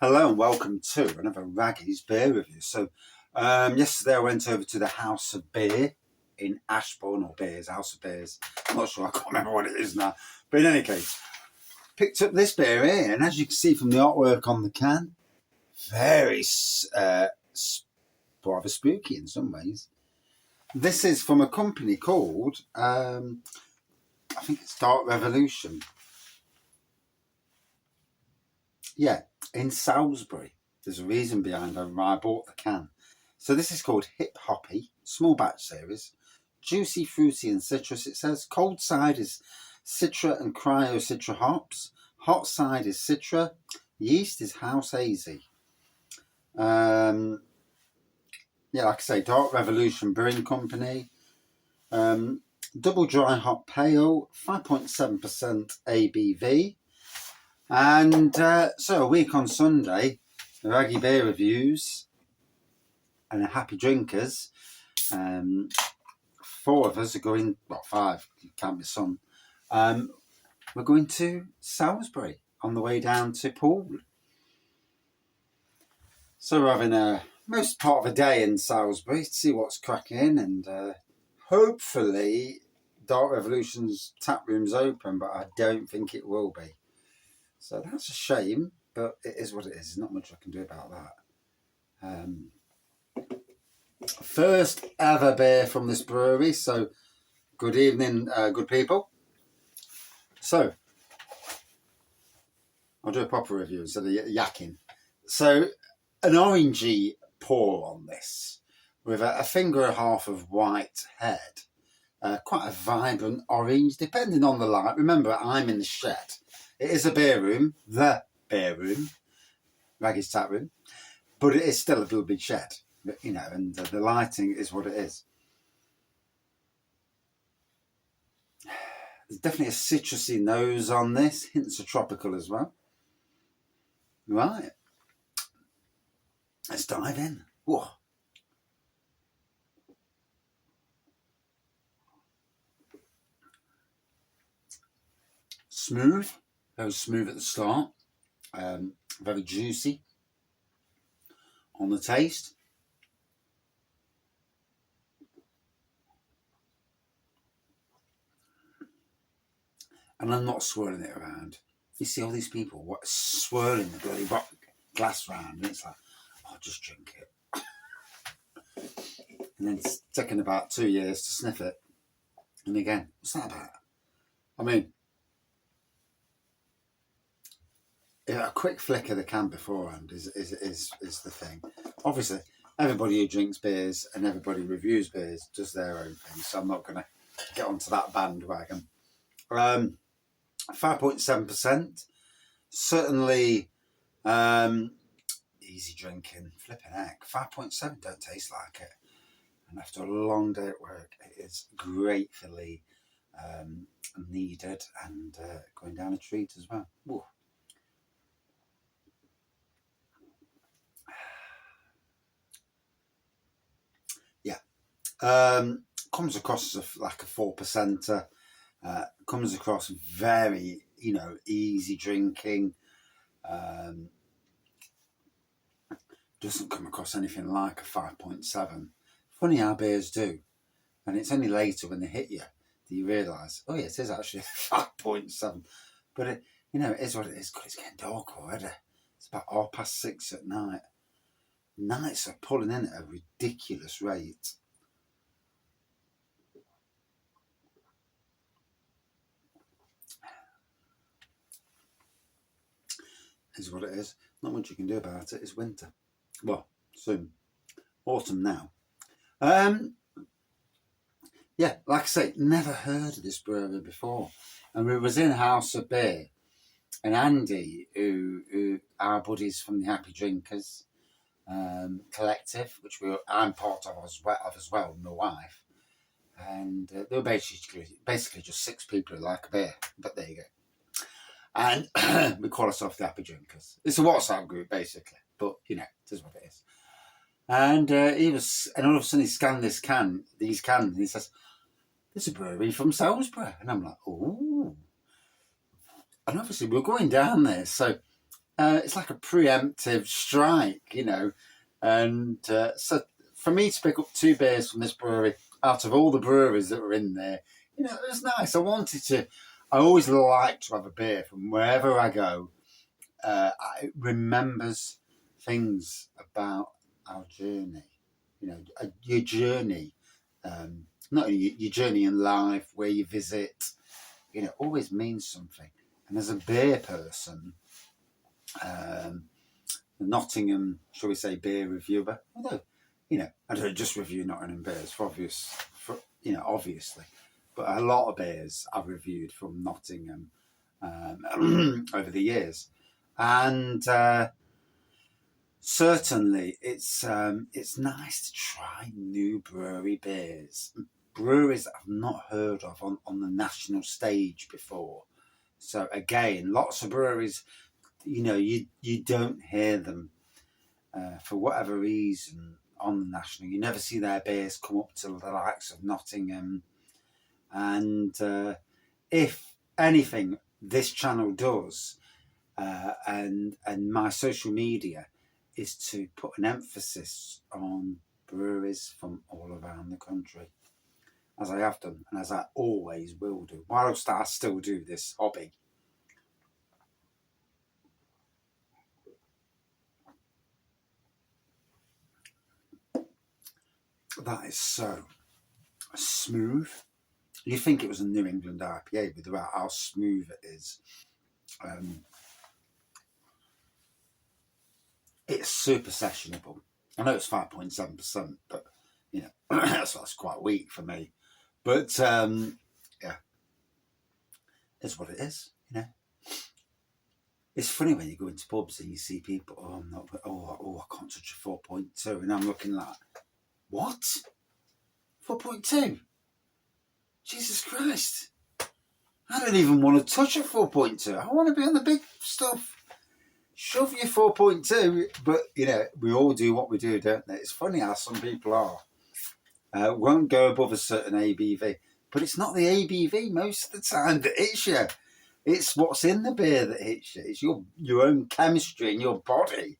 Hello and welcome to another Raggy's beer review. So yesterday I went over to the House of Beer in Ashbourne, or Beers, House of Beers. I'm not sure, I can't remember what it is now. But in any case, picked up this beer here, and as you can see from the artwork on the can, very rather spooky in some ways. This is from a company called, I think it's Dark Revolution. Yeah, in Salisbury. There's a reason behind why I bought the can. So this is called Hoppy, small batch series. Juicy, fruity and citrus. It says cold side is Citra and Cryo Citra hops. Hot side is Citra. Yeast is House Hazy. Yeah, like I say, Dark Revolution Brewing Company. Double dry hop pale, 5.7% ABV. And so a week on Sunday, the Raggy Beer Reviews and the Happy Drinkers. 4 of us are going, well, 5, it can't be some. We're going to Salisbury on the way down to Poole. So we're having most part of a day in Salisbury to see what's cracking, and hopefully Dark Revolution's tap room's open, but I don't think it will be. So that's a shame, but it is what it is. There's not much I can do about that. First ever beer from this brewery. So good evening, good people. So I'll do a proper review instead of yakking. So an orangey pour on this with a finger and a half of white head. Quite a vibrant orange, depending on the light. Remember, I'm in the shed. It is a beer room, the beer room, Raggy's tap room, but it is still a little bit shed, you know, and the lighting is what it is. There's definitely a citrusy nose on this, hints of tropical as well. Right, let's dive in. Whoa. Smooth. Very smooth at the start, very juicy on the taste. And I'm not swirling it around. You see all these people swirling the bloody glass round, and it's like, oh, just drink it. And then it's taken about 2 years to sniff it. And again, what's that about? I mean, a quick flick of the can beforehand is the thing. Obviously, everybody who drinks beers and everybody reviews beers does their own thing, so I'm not going to get onto that bandwagon. 5.7%. Certainly easy drinking. Flipping heck. 5.7 don't taste like it. And after a long day at work, it is gratefully needed and going down a treat as well. Whoa. Comes across as like a 4%. Comes across very, easy drinking. Doesn't come across anything like a 5.7. Funny how beers do. And it's only later when they hit you that you realise, oh yeah, it is actually 5.7. But it is what it is, because it's getting dark already. It's about 6:30 at night. Nights are pulling in at a ridiculous rate. Is what it is. Not much you can do about it. It's winter. Well, soon. Autumn now. Yeah, like I say, never heard of this brewery before. And we was in House of Beer, and Andy, who our buddies from the Happy Drinkers collective, which I'm part of as well, my wife, and they were basically just 6 people who like a beer. But there you go. And we call ourselves the Happy Drinkers. It's a WhatsApp group, basically. But, it is what it is. And all of a sudden he scanned these cans, and he says, there's a brewery from Salisbury. And I'm like, ooh. And obviously we're going down there. So It's like a preemptive strike, and so for me to pick up 2 beers from this brewery out of all the breweries that were in there, it was nice. I always like to have a beer from wherever I go. It remembers things about our journey, your journey, not only your journey in life, where you visit, always means something. And as a beer person, Nottingham, shall we say, beer reviewer, although, I don't just review Nottingham beers obviously, but a lot of beers I've reviewed from Nottingham over the years. And certainly it's nice to try new brewery beers, breweries I've not heard of on the national stage before. So again, lots of breweries, you don't hear them for whatever reason on the national. You never see their beers come up to the likes of Nottingham. And if anything, this channel does, and my social media, is to put an emphasis on breweries from all around the country, as I have done and as I always will do, whilst I still do this hobby. That is so smooth. You think it was a New England IPA, but about how smooth it is. It's super sessionable. I know it's 5.7%, but that's quite weak for me. But yeah, it's what it is. It's funny when you go into pubs and you see people. I can't touch a 4.2, and I'm looking like, what? 4.2? Jesus Christ! I don't even want to touch a 4.2. I want to be on the big stuff. Shove your 4.2, but we all do what we do, don't they? It's funny how some people won't go above a certain ABV, but it's not the ABV most of the time that hits you. It's what's in the beer that hits you. It's your own chemistry in your body,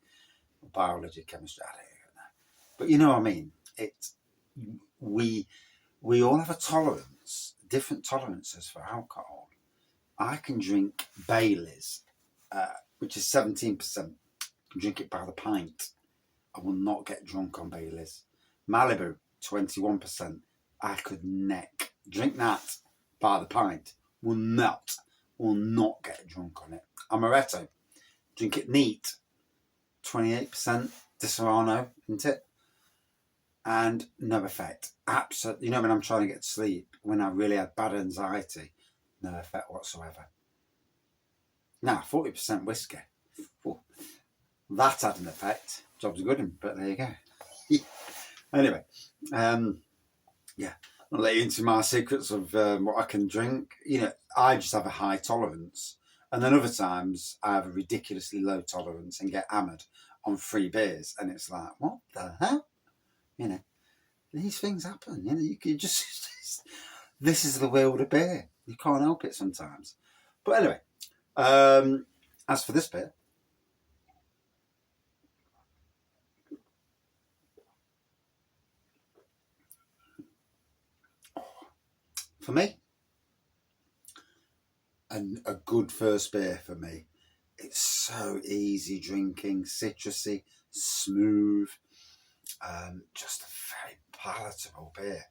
biology, chemistry. I don't know, but you know what I mean. We all have a tolerance, different tolerances for alcohol. I can drink Bailey's, which is 17%. I can drink it by the pint. I will not get drunk on Bailey's. Malibu, 21%. I could drink that by the pint. Will not get drunk on it. Amaretto, drink it neat. 28% Disaronno, isn't it? And no effect. Absolutely. When I'm trying to get to sleep, when I really had bad anxiety, no effect whatsoever. Now, 40% whiskey. Ooh, that had an effect. Job's a good one, but there you go. Anyway, yeah, I'll let you into my secrets of what I can drink. I just have a high tolerance. And then other times I have a ridiculously low tolerance and get hammered on 3 beers. And it's like, what the hell? These things happen. You can just, this is the world of beer. You can't help it sometimes. But anyway, as for this beer, for me, and a good first beer for me. It's so easy drinking, citrusy, smooth, just a very palatable beer.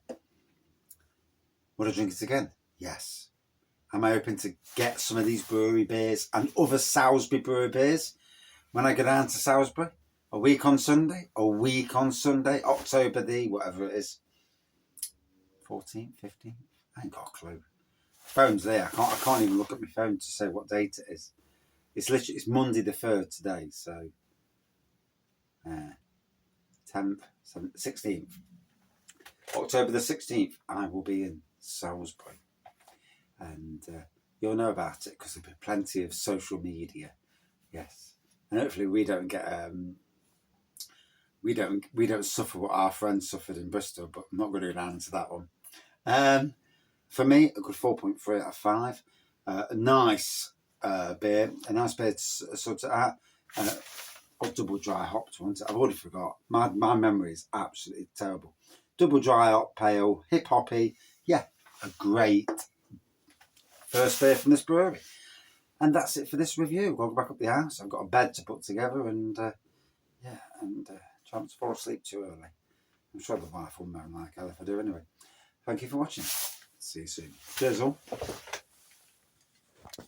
Would I drink it again? Yes. Am I open to get some of these brewery beers and other Salisbury brewery beers when I go down to Salisbury? A week on Sunday, October the, whatever it is, 14th, 15th? I ain't got a clue. Phone's there. I can't even look at my phone to say what date it is. It's Monday the 3rd today, so 10th, 16th. October the 16th, I will be in Salisbury. And you'll know about it because there'll be plenty of social media. Yes. And hopefully we don't get we don't suffer what our friends suffered in Bristol, but I'm not going to go down into that one. For me, a good 4.3 out of 5. A nice beer, to sort of or double dry hopped ones. I've already forgot. My memory is absolutely terrible. Double dry hop pale, hip hoppy. Yeah, a great first beer from this brewery. And that's it for this review. I'll go back up the house. I've got a bed to put together and try not to fall asleep too early. I'm sure the wife will moan like hell if I do anyway. Thank you for watching. See you soon. Cheers all.